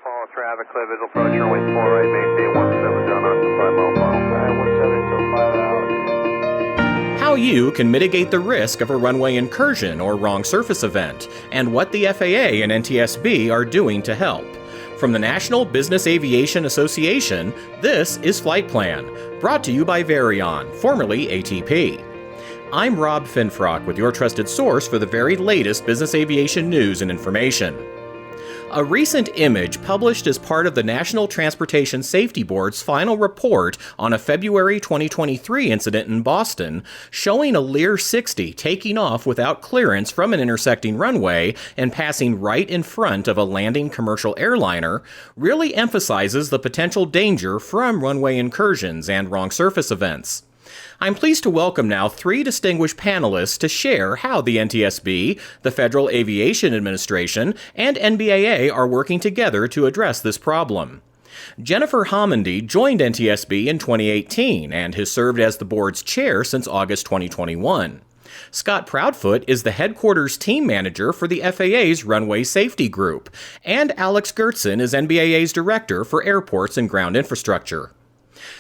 follow traffic, clear visual approach, runway 4 right, maintain 17, John Austin, 5 mile final. 17 till 5 out. How you can mitigate the risk of a runway incursion or wrong surface event, and what the FAA and NTSB are doing to help. From the National Business Aviation Association, this is Flight Plan, brought to you by Varion, formerly ATP. I'm Rob Finfrock with your trusted source for the very latest business aviation news and information. A recent image published as part of the National Transportation Safety Board's final report on a February 2023 incident in Boston, showing a Lear 60 taking off without clearance from an intersecting runway and passing right in front of a landing commercial airliner, really emphasizes the potential danger from runway incursions and wrong surface events. I'm pleased to welcome now three distinguished panelists to share how the NTSB, the Federal Aviation Administration, and NBAA are working together to address this problem. Jennifer Homendy joined NTSB in 2018 and has served as the board's chair since August 2021. Scott Proudfoot is the headquarters team manager for the FAA's Runway Safety Group, and Alex Gertsen is NBAA's director for airports and ground infrastructure.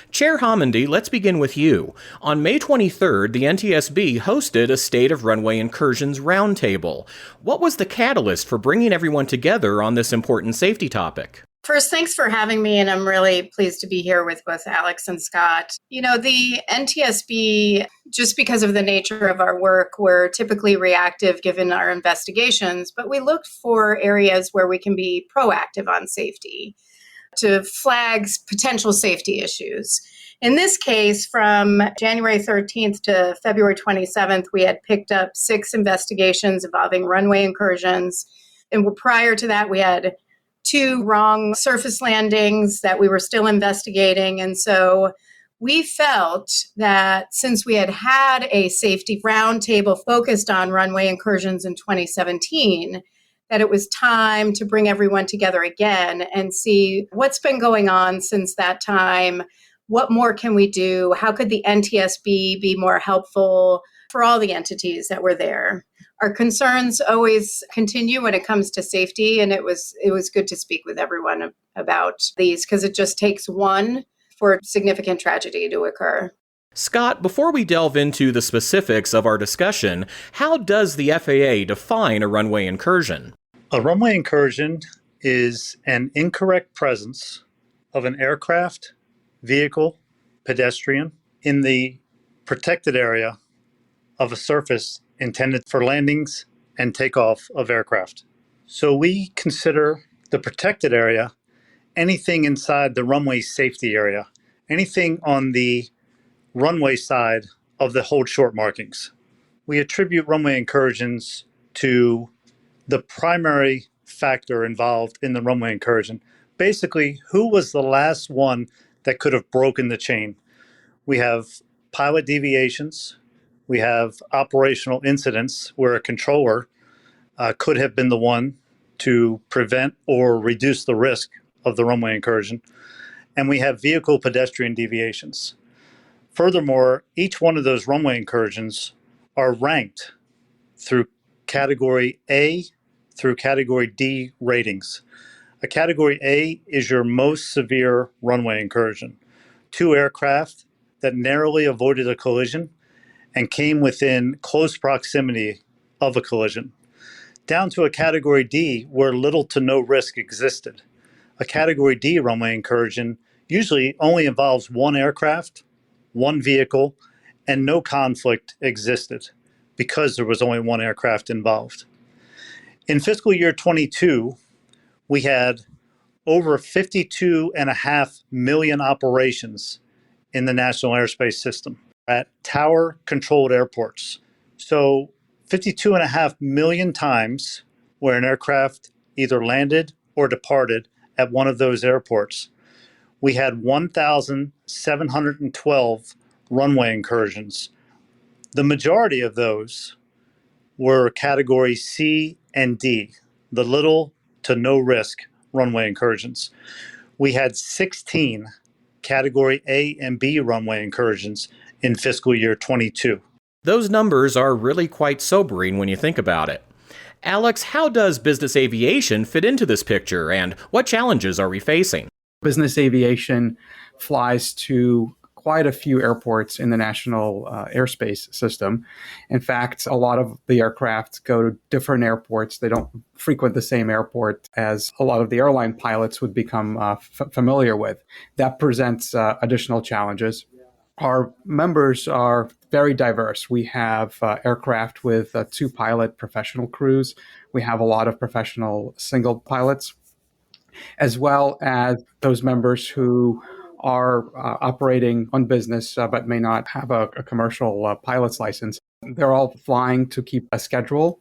Chair Homendy, let's begin with you. On May 23rd, the NTSB hosted a State of Runway Incursions Roundtable. What was the catalyst for bringing everyone together on this important safety topic? First, thanks for having me, and I'm really pleased to be here with both Alex and Scott. You know, the NTSB, just because of the nature of our work, we're typically reactive given our investigations, but we looked for areas where we can be proactive on safety to flag potential safety issues. In this case, from January 13th to February 27th, we had picked up 6 investigations involving runway incursions. And prior to that, we had 2 wrong surface landings that we were still investigating. And so we felt that since we had had a safety roundtable focused on runway incursions in 2017, that it was time to bring everyone together again and see what's been going on since that time. What more can we do? How could the NTSB be more helpful for all the entities that were there? Our concerns always continue when it comes to safety, and it was good to speak with everyone about these because it just takes one for significant tragedy to occur. Scott, before we delve into the specifics of our discussion, how does the FAA define a runway incursion? A runway incursion is an incorrect presence of an aircraft, vehicle, pedestrian in the protected area of a surface intended for landings and takeoff of aircraft. So we consider the protected area anything inside the runway safety area, anything on the runway side of the hold short markings. We attribute runway incursions to the primary factor involved in the runway incursion. Basically, who was the last one that could have broken the chain? We have pilot deviations. We have operational incidents where a controller could have been the one to prevent or reduce the risk of the runway incursion. And we have vehicle pedestrian deviations. Furthermore, each one of those runway incursions are ranked through Category A through Category D ratings. A Category A is your most severe runway incursion. 2 aircraft that narrowly avoided a collision and came within close proximity of a collision. Down to a Category D where little to no risk existed. A Category D runway incursion usually only involves 1 aircraft, 1 vehicle, and no conflict existed because there was only 1 aircraft involved. In fiscal year 22, we had over 52.5 million operations in the National Airspace System at tower-controlled airports. So 52.5 million times where an aircraft either landed or departed at one of those airports. We had 1,712 runway incursions. The majority of those were Category C and D, the little to no risk runway incursions. We had 16 Category A and B runway incursions in fiscal year 22. Those numbers are really quite sobering when you think about it. Alex, how does business aviation fit into this picture, and what challenges are we facing? Business aviation flies to quite a few airports in the national airspace system. In fact, a lot of the aircraft go to different airports. They don't frequent the same airport as a lot of the airline pilots would become familiar with. That presents additional challenges. Our members are very diverse. We have aircraft with 2-pilot professional crews. We have a lot of professional single pilots, as well as those members who are operating on business but may not have a commercial pilot's license. They're all flying to keep a schedule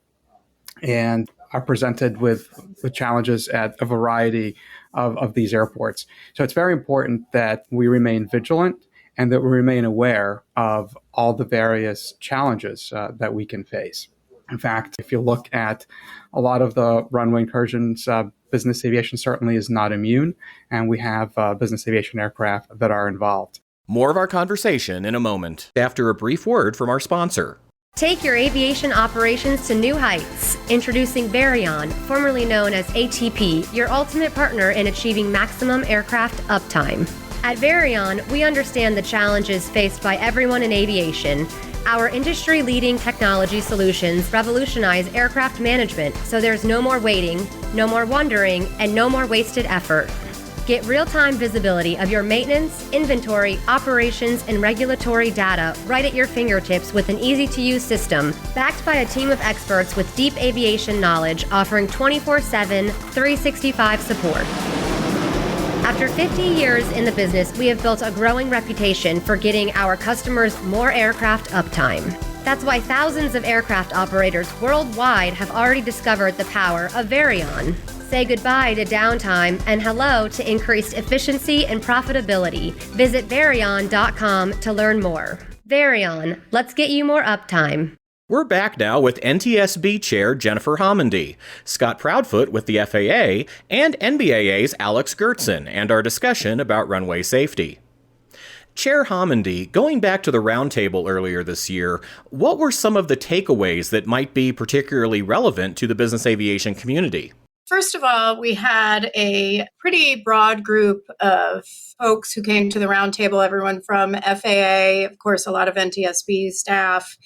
and are presented with the challenges at a variety of these airports. So it's very important that we remain vigilant and that we remain aware of all the various challenges that we can face. In fact, if you look at a lot of the runway incursions, business aviation certainly is not immune, and we have business aviation aircraft that are involved. More of our conversation in a moment, after a brief word from our sponsor. Take your aviation operations to new heights. Introducing Varion, formerly known as ATP, your ultimate partner in achieving maximum aircraft uptime. At Varion, we understand the challenges faced by everyone in aviation. Our industry-leading technology solutions revolutionize aircraft management, so there's no more waiting, no more wondering, and no more wasted effort. Get real-time visibility of your maintenance, inventory, operations, and regulatory data right at your fingertips with an easy-to-use system, backed by a team of experts with deep aviation knowledge, offering 24/7, 365 support. After 50 years in the business, we have built a growing reputation for getting our customers more aircraft uptime. That's why thousands of aircraft operators worldwide have already discovered the power of Varion. Say goodbye to downtime and hello to increased efficiency and profitability. Visit Varion.com to learn more. Varion, let's get you more uptime. We're back now with NTSB Chair Jennifer Homendy, Scott Proudfoot with the FAA, and NBAA's Alex Gertson, and our discussion about runway safety. Chair Homendy, going back to the roundtable earlier this year, what were some of the takeaways that might be particularly relevant to the business aviation community? First of all, we had a pretty broad group of folks who came to the roundtable, everyone from FAA, of course, a lot of NTSB staff.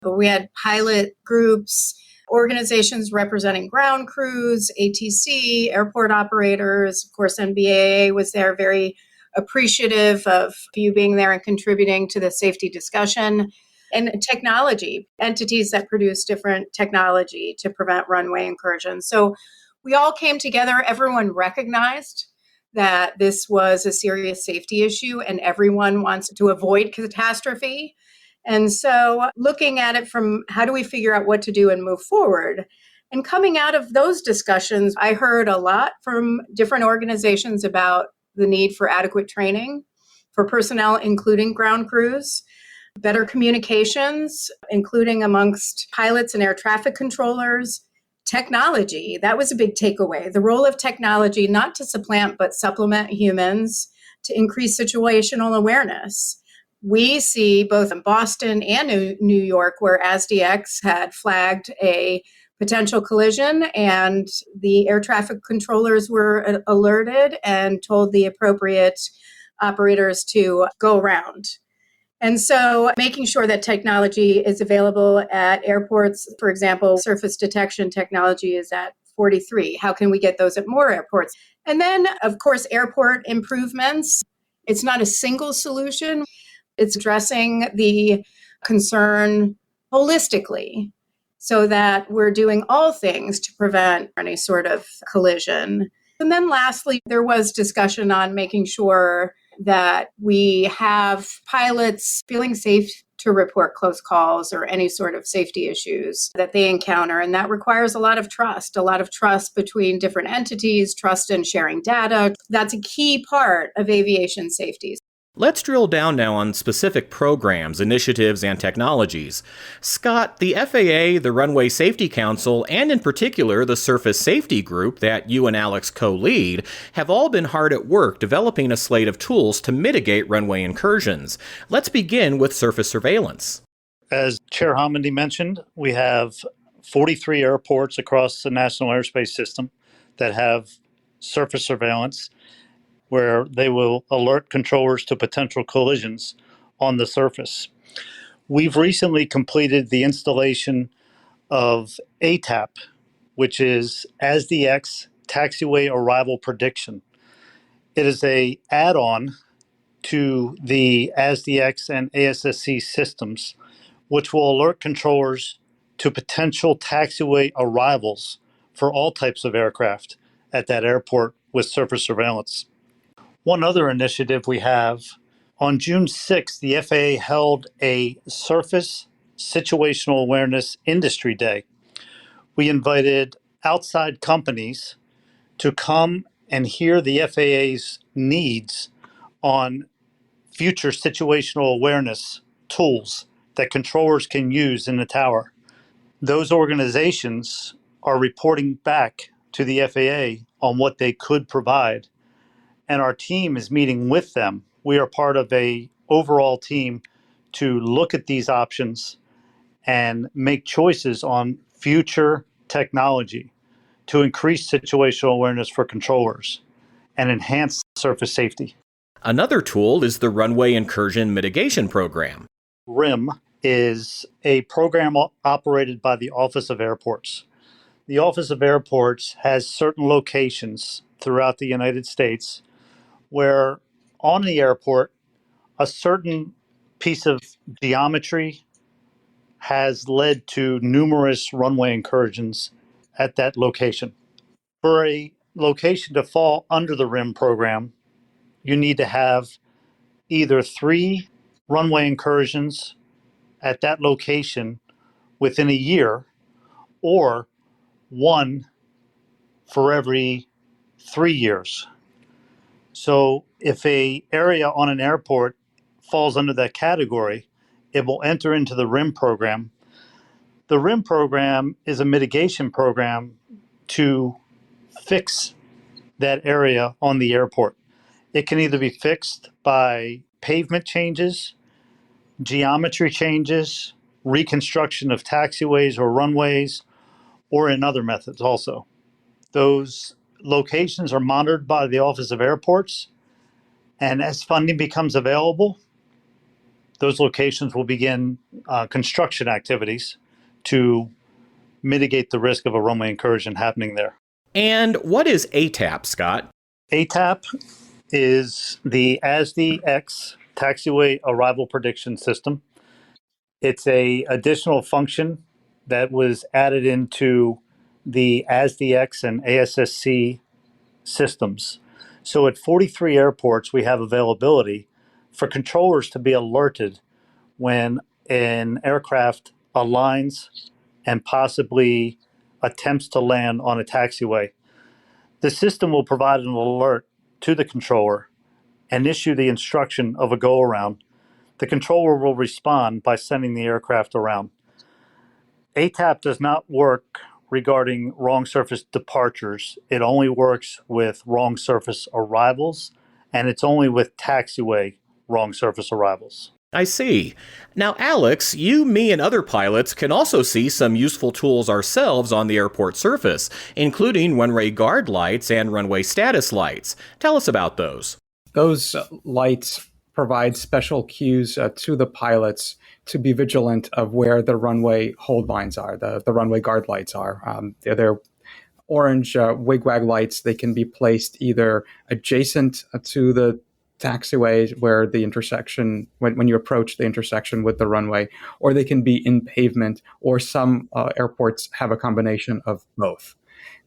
But we had pilot groups, organizations representing ground crews, ATC, airport operators. Of course, NBAA was there, very appreciative of you being there and contributing to the safety discussion. And technology, entities that produce different technology to prevent runway incursions. So we all came together. Everyone recognized that this was a serious safety issue and everyone wants to avoid catastrophe. And so looking at it from how do we figure out what to do and move forward? And coming out of those discussions, I heard a lot from different organizations about the need for adequate training for personnel, including ground crews, better communications, including amongst pilots and air traffic controllers, technology. That was a big takeaway. The role of technology, not to supplant, but supplement humans to increase situational awareness. We see both in Boston and New York where ASDX had flagged a potential collision and the air traffic controllers were alerted and told the appropriate operators to go around. And so making sure that technology is available at airports, for example, surface detection technology is at 43. How can we get those at more airports? And then, of course, airport improvements. It's not a single solution. It's addressing the concern holistically so that we're doing all things to prevent any sort of collision. And then lastly, there was discussion on making sure that we have pilots feeling safe to report close calls or any sort of safety issues that they encounter. And that requires a lot of trust between different entities, trust in sharing data. That's a key part of aviation safety. Let's drill down now on specific programs, initiatives, and technologies. Scott, the FAA, the Runway Safety Council, and in particular the Surface Safety Group that you and Alex co-lead, have all been hard at work developing a slate of tools to mitigate runway incursions. Let's begin with surface surveillance. As Chair Homendy mentioned, we have 43 airports across the National Airspace System that have surface surveillance where they will alert controllers to potential collisions on the surface. We've recently completed the installation of ATAP, which is ASDX Taxiway Arrival Prediction. It is a add-on to the ASDX and ASSC systems, which will alert controllers to potential taxiway arrivals for all types of aircraft at that airport with surface surveillance. One other initiative we have, on June 6th, the FAA held a Surface Situational Awareness Industry Day. We invited outside companies to come and hear the FAA's needs on future situational awareness tools that controllers can use in the tower. Those organizations are reporting back to the FAA on what they could provide, and our team is meeting with them. We are part of a overall team to look at these options and make choices on future technology to increase situational awareness for controllers and enhance surface safety. Another tool is the Runway Incursion Mitigation Program. RIM is a program operated by the Office of Airports. The Office of Airports has certain locations throughout the United States where on the airport, a certain piece of geometry has led to numerous runway incursions at that location. For a location to fall under the RIM program, you need to have either 3 runway incursions at that location within a year, or 1 for every 3 years. So if a area on an airport falls under that category, it will enter into the RIM program. The RIM program is a mitigation program to fix that area on the airport. It can either be fixed by pavement changes, geometry changes, reconstruction of taxiways or runways, or in other methods also. Those locations are monitored by the Office of Airports, and as funding becomes available, those locations will begin construction activities to mitigate the risk of a runway incursion happening there. And what is ATAP, Scott? ATAP is the ASDX Taxiway Arrival Prediction System. It's a additional function that was added into the ASDX and ASSC systems. So at 43 airports, we have availability for controllers to be alerted when an aircraft aligns and possibly attempts to land on a taxiway. The system will provide an alert to the controller and issue the instruction of a go-around. The controller will respond by sending the aircraft around. ATAP does not work regarding wrong surface departures. It only works with wrong surface arrivals, and it's only with taxiway wrong surface arrivals. I see. Now, Alex, you, me, and other pilots can also see some useful tools ourselves on the airport surface, including runway guard lights and runway status lights. Tell us about those. Those lights provide special cues to the pilots to be vigilant of where the runway hold lines are, the runway guard lights are. They're orange wigwag lights. They can be placed either adjacent to the taxiway where the intersection, when you approach the intersection with the runway, or they can be in pavement, or some airports have a combination of both.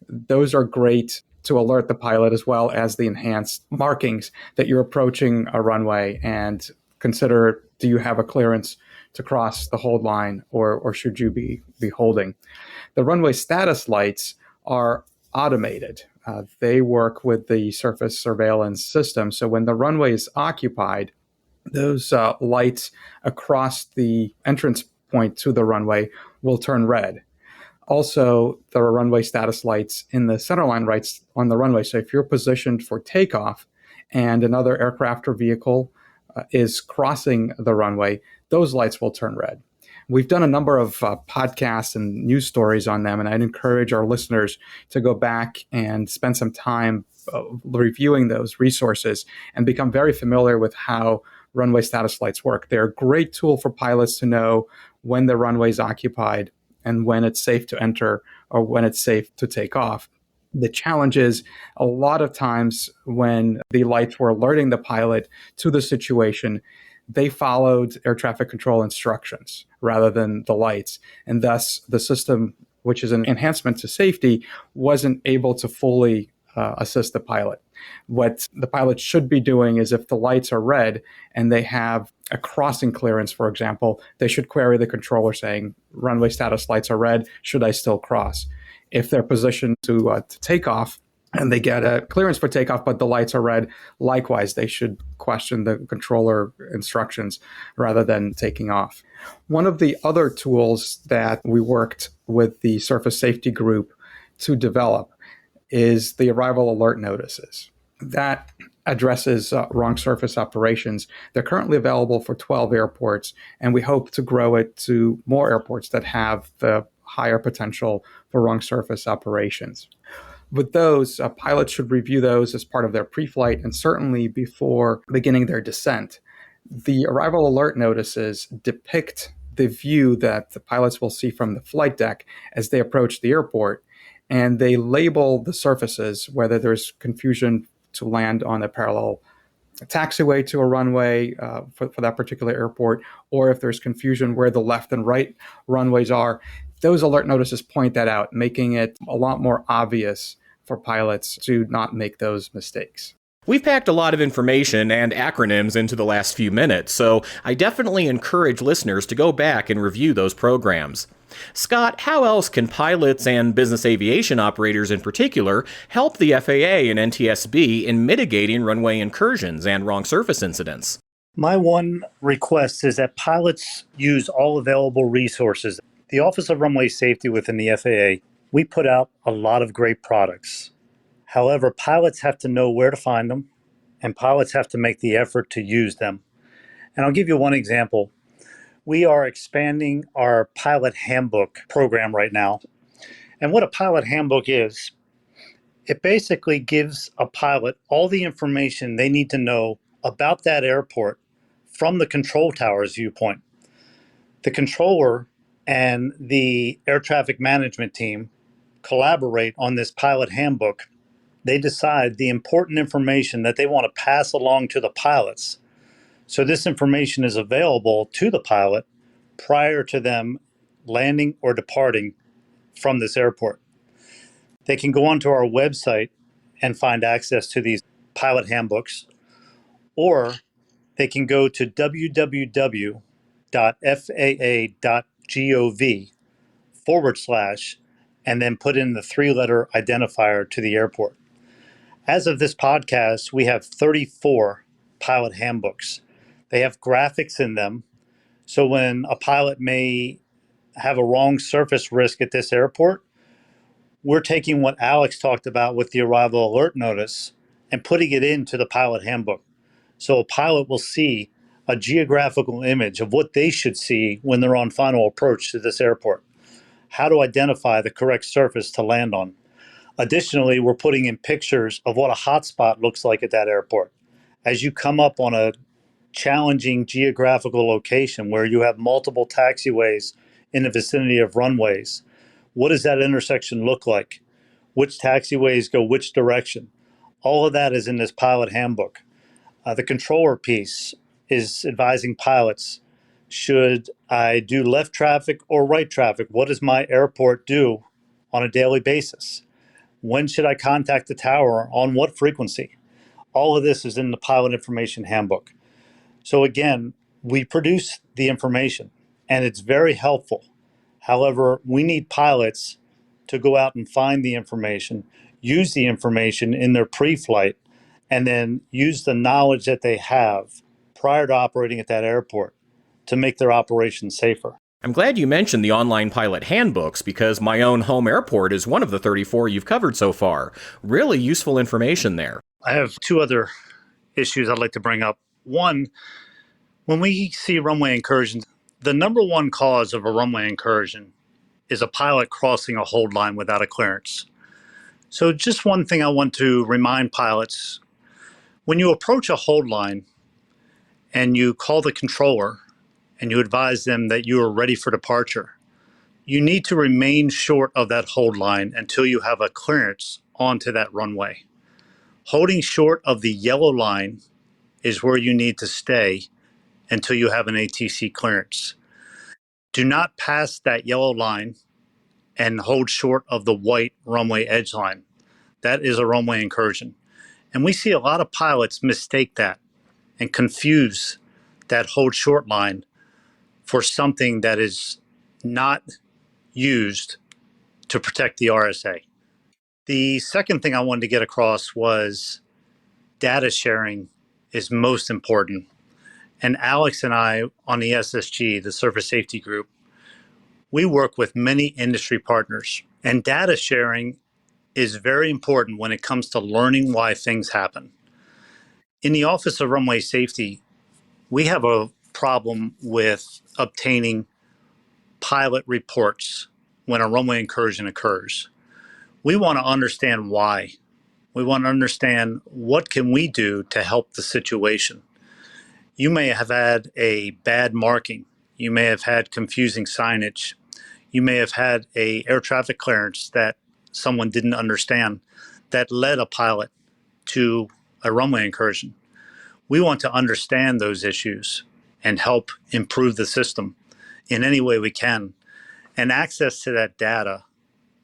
Those are great to alert the pilot, as well as the enhanced markings that you're approaching a runway, and consider, do you have a clearance to cross the hold line, or should you be holding? The runway status lights are automated. They work with the surface surveillance system. So when the runway is occupied, those lights across the entrance point to the runway will turn red. Also, there are runway status lights in the centerline lights on the runway. So if you're positioned for takeoff and another aircraft or vehicle is crossing the runway, those lights will turn red. We've done a number of podcasts and news stories on them, and I'd encourage our listeners to go back and spend some time reviewing those resources and become very familiar with how runway status lights work. They're a great tool for pilots to know when the runway is occupied and when it's safe to enter or when it's safe to take off. The challenge is a lot of times when the lights were alerting the pilot to the situation, they followed air traffic control instructions rather than the lights. And thus the system, which is an enhancement to safety, wasn't able to fully assist the pilot. What the pilot should be doing is if the lights are red and they have a crossing clearance, for example, they should query the controller saying, runway status lights are red, should I still cross? If they're positioned to take off and they get a clearance for takeoff, but the lights are red, likewise, they should question the controller instructions rather than taking off. One of the other tools that we worked with the Surface Safety Group to develop is the arrival alert notices. That addresses wrong surface operations. They're currently available for 12 airports, and we hope to grow it to more airports that have the higher potential for wrong surface operations. With those, pilots should review those as part of their pre-flight and certainly before beginning their descent. The arrival alert notices depict the view that the pilots will see from the flight deck as they approach the airport, and they label the surfaces, whether there's confusion to land on a parallel taxiway to a runway for that particular airport, or if there's confusion where the left and right runways are. Those alert notices point that out, making it a lot more obvious for pilots to not make those mistakes. We've packed a lot of information and acronyms into the last few minutes, so I definitely encourage listeners to go back and review those programs. Scott, how else can pilots and business aviation operators in particular help the FAA and NTSB in mitigating runway incursions and wrong surface incidents? My one request is that pilots use all available resources. The Office of Runway Safety within the FAA, we put out a lot of great products. However, pilots have to know where to find them, and pilots have to make the effort to use them. And I'll give you one example. We are expanding our pilot handbook program right now. And what a pilot handbook is, it basically gives a pilot all the information they need to know about that airport from the control tower's viewpoint. The controller and the air traffic management team collaborate on this pilot handbook. They decide the important information that they want to pass along to the pilots. So this information is available to the pilot prior to them landing or departing from this airport. They can go onto our website and find access to these pilot handbooks, or they can go to www.faa.gov/ and then put in the 3-letter identifier to the airport. As of this podcast, we have 34 pilot handbooks. They have graphics in them. So when a pilot may have a wrong surface risk at this airport, we're taking what Alex talked about with the arrival alert notice and putting it into the pilot handbook. So a pilot will see a geographical image of what they should see when they're on final approach to this airport, how to identify the correct surface to land on. Additionally, we're putting in pictures of what a hotspot looks like at that airport. As you come up on a challenging geographical location where you have multiple taxiways in the vicinity of runways, what does that intersection look like? Which taxiways go which direction? All of that is in this pilot handbook. The controller piece is advising pilots, should I do left traffic or right traffic? What does my airport do on a daily basis? When should I contact the tower? On what frequency? All of this is in the pilot information handbook. So again, we produce the information and it's very helpful. However, we need pilots to go out and find the information, use the information in their pre-flight, and then use the knowledge that they have prior to operating at that airport to make their operations safer. I'm glad you mentioned the online pilot handbooks because my own home airport is one of the 34 you've covered so far. Really useful information there. I have two other issues I'd like to bring up. One, when we see runway incursions, The number one cause of a runway incursion is a pilot crossing a hold line without a clearance. So just one thing I want to remind pilots, when you approach a hold line and you call the controller and you advise them that you are ready for departure, you need to remain short of that hold line until you have a clearance onto that runway. Holding short of the yellow line is where you need to stay until you have an ATC clearance. Do not pass that yellow line and hold short of the white runway edge line. That is a runway incursion. And we see a lot of pilots mistake that and confuse that hold short line for something that is not used to protect the RSA. The second thing I wanted to get across was data sharing is most important. And Alex and I on the SSG, the Surface Safety Group, we work with many industry partners. And data sharing is very important when it comes to learning why things happen. In the Office of Runway Safety, we have a problem with obtaining pilot reports when a runway incursion occurs. We want to understand why. We want to understand what can we do to help the situation. You may have had a bad marking. You may have had confusing signage. You may have had a air traffic clearance that someone didn't understand that led a pilot to a runway incursion. We want to understand those issues and help improve the system in any way we can. And access to that data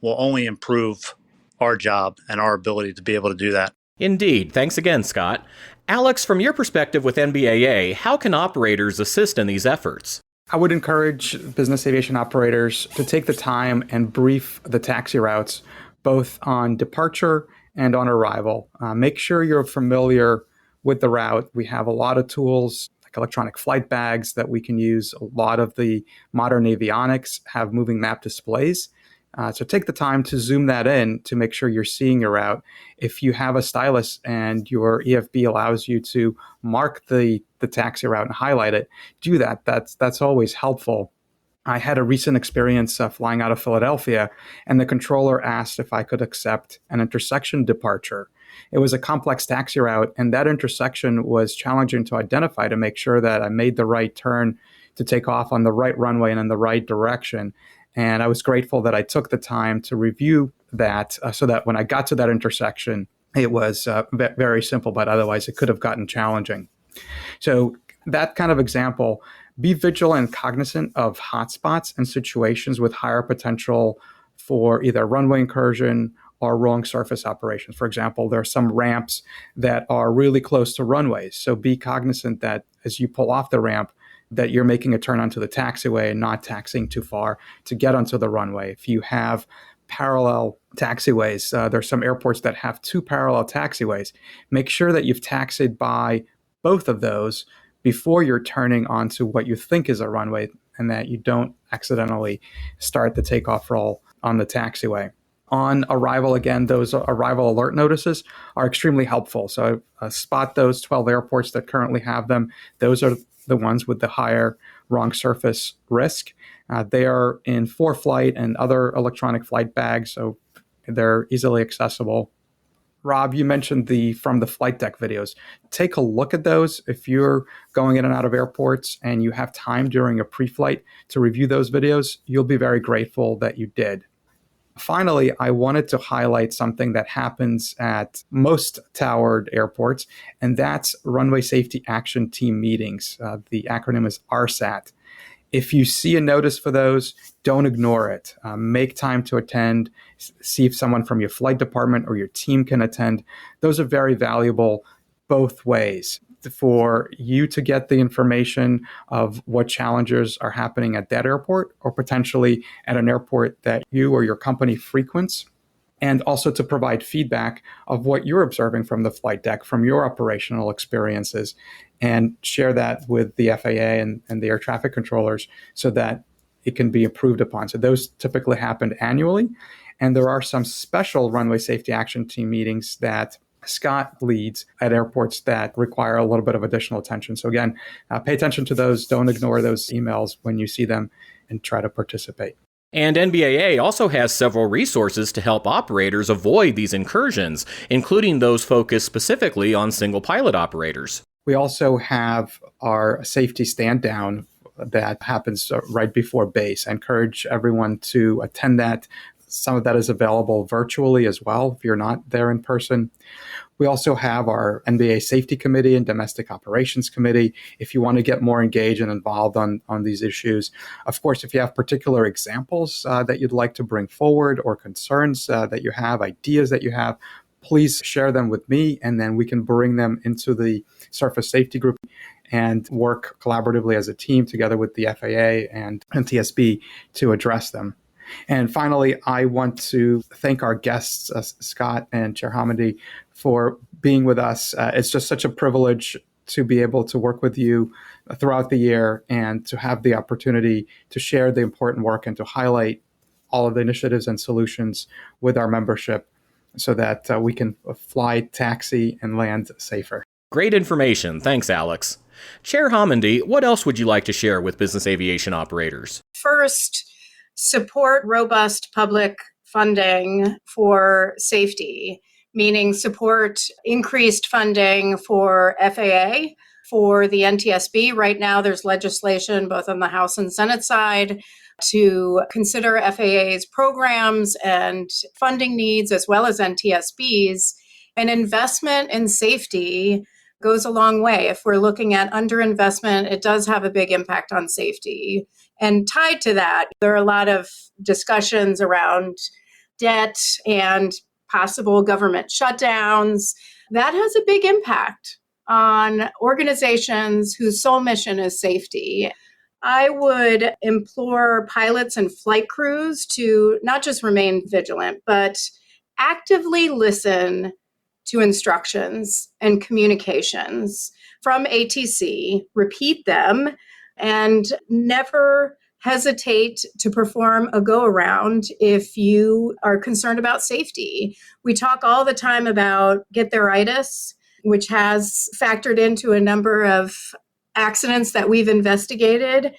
will only improve our job and our ability to be able to do that. Indeed. Thanks again, Scott. Alex, from your perspective with NBAA, how can operators assist in these efforts? I would encourage business aviation operators to take the time and brief the taxi routes, both on departure and on arrival. Make sure you're familiar with the route. We have a lot of tools like electronic flight bags that we can use. A lot of the modern avionics have moving map displays. So take the time to zoom that in to make sure you're seeing your route. If you have a stylus and your EFB allows you to mark the taxi route and highlight it, do that. That's always helpful. I had a recent experience flying out of Philadelphia, and the controller asked if I could accept an intersection departure. It was a complex taxi route, and that intersection was challenging to identify to make sure that I made the right turn to take off on the right runway and in the right direction. And I was grateful that I took the time to review that so that when I got to that intersection, it was very simple, but otherwise it could have gotten challenging. So that kind of example, be vigilant and cognizant of hotspots and situations with higher potential for either runway incursion or wrong surface operations. For example, there are some ramps that are really close to runways. So be cognizant that as you pull off the ramp, that you're making a turn onto the taxiway and not taxiing too far to get onto the runway. If you have parallel taxiways, there's some airports that have two parallel taxiways. Make sure that you've taxied by both of those before you're turning onto what you think is a runway and that you don't accidentally start the takeoff roll on the taxiway. On arrival, again, those arrival alert notices are extremely helpful. So spot those 12 airports that currently have them. Those are the ones with the higher wrong surface risk. They are in ForeFlight and other electronic flight bags, so they're easily accessible. Rob, you mentioned the from the flight deck videos. Take a look at those. If you're going in and out of airports and you have time during a pre-flight to review those videos, you'll be very grateful that you did. Finally, I wanted to highlight something that happens at most towered airports, and that's Runway Safety Action Team meetings. The acronym is RSAT. If you see a notice for those, don't ignore it. Make time to attend. See if someone from your flight department or your team can attend. Those are very valuable both ways. For you to get the information of what challenges are happening at that airport or potentially at an airport that you or your company frequents, and also to provide feedback of what you're observing from the flight deck, from your operational experiences, and share that with the FAA and the air traffic controllers so that it can be improved upon. So those typically happen annually, and there are some special Runway Safety Action Team meetings that Scott leads at airports that require a little bit of additional attention. So again, pay attention to those. Don't ignore those emails when you see them and try to participate. And NBAA also has several resources to help operators avoid these incursions, including those focused specifically on single pilot operators. We also have our safety stand down that happens right before base. I encourage everyone to attend that. Some of that is available virtually as well if you're not there in person. We also have our NBAA Safety Committee and Domestic Operations Committee if you want to get more engaged and involved on these issues. Of course, if you have particular examples that you'd like to bring forward or concerns that you have, ideas that you have, please share them with me, and then we can bring them into the Surface Safety Group and work collaboratively as a team together with the FAA and NTSB to address them. And finally, I want to thank our guests, Scott and Chair Hamady, for being with us. It's just such a privilege to be able to work with you throughout the year and to have the opportunity to share the important work and to highlight all of the initiatives and solutions with our membership so that we can fly, taxi, and land safer. Great information. Thanks, Alex. Chair Hamady, what else would you like to share with business aviation operators? First, support robust public funding for safety, meaning support increased funding for FAA, for the NTSB. Right now, there's legislation both on the House and Senate side to consider FAA's programs and funding needs as well as NTSB's. An investment in safety goes a long way. If we're looking at underinvestment, it does have a big impact on safety. And tied to that, there are a lot of discussions around debt and possible government shutdowns. That has a big impact on organizations whose sole mission is safety. I would implore pilots and flight crews to not just remain vigilant, but actively listen to instructions and communications from ATC, repeat them, and never hesitate to perform a go-around if you are concerned about safety. We talk all the time about get-there-itis, which has factored into a number of accidents that we've investigated.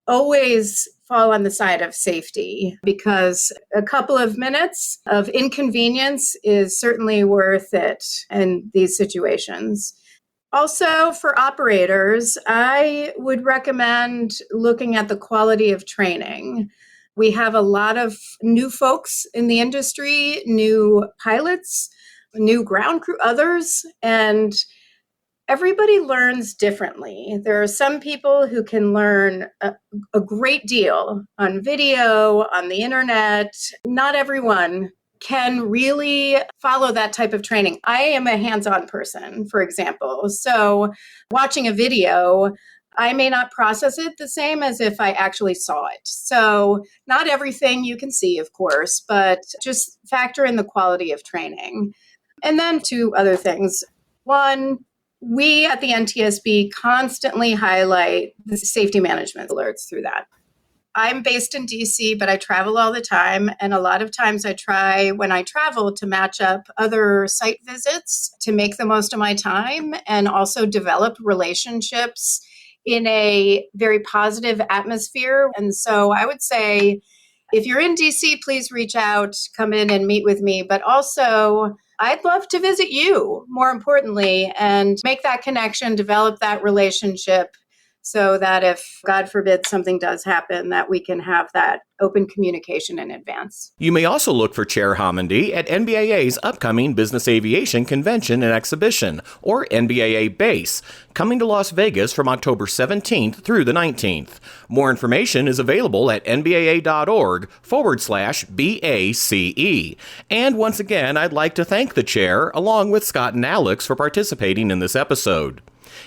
Always fall on the side of safety because a couple of minutes of inconvenience is certainly worth it in these situations. Also, for operators, I would recommend looking at the quality of training. We have a lot of new folks in the industry, new pilots, new ground crew, others, and everybody learns differently. There are some people who can learn a great deal on video, on the internet. Not everyone can really follow that type of training. I am a hands-on person, for example. So watching a video, I may not process it the same as if I actually saw it. So not everything you can see, of course, but just factor in the quality of training. And then two other things. One, we at the NTSB constantly highlight the safety management alerts through that. I'm based in DC, but I travel all the time. And a lot of times I try, when I travel, to match up other site visits to make the most of my time and also develop relationships in a very positive atmosphere. And so I would say, if you're in DC, please reach out, come in and meet with me. But also, I'd love to visit you, more importantly, and make that connection, develop that relationship so that if, God forbid, something does happen, that we can have that open communication in advance. You may also look for Chair Hamady at NBAA's upcoming Business Aviation Convention and Exhibition, or NBAA BASE, coming to Las Vegas from October 17th through the 19th. More information is available at nbaa.org/BACE. And once again, I'd like to thank the Chair, along with Scott and Alex, for participating in this episode.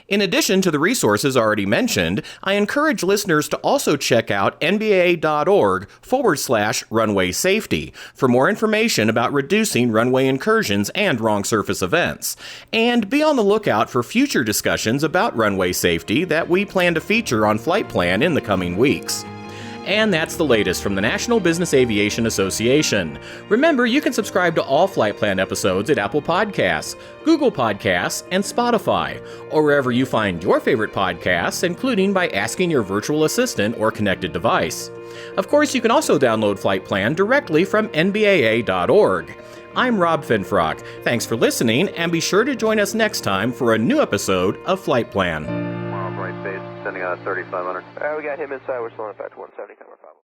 In addition to the resources already mentioned, I encourage listeners to also check out nbaa.org/runway safety for more information about reducing runway incursions and wrong surface events. And be on the lookout for future discussions about runway safety that we plan to feature on Flight Plan in the coming weeks. And that's the latest from the National Business Aviation Association. Remember, you can subscribe to all Flight Plan episodes at Apple Podcasts, Google Podcasts, and Spotify, or wherever you find your favorite podcasts, including by asking your virtual assistant or connected device. Of course, you can also download Flight Plan directly from NBAA.org. I'm Rob Finfrock. Thanks for listening, and be sure to join us next time for a new episode of Flight Plan. Right base, sending out 3500. We got him inside. We're still on effect 170 cover.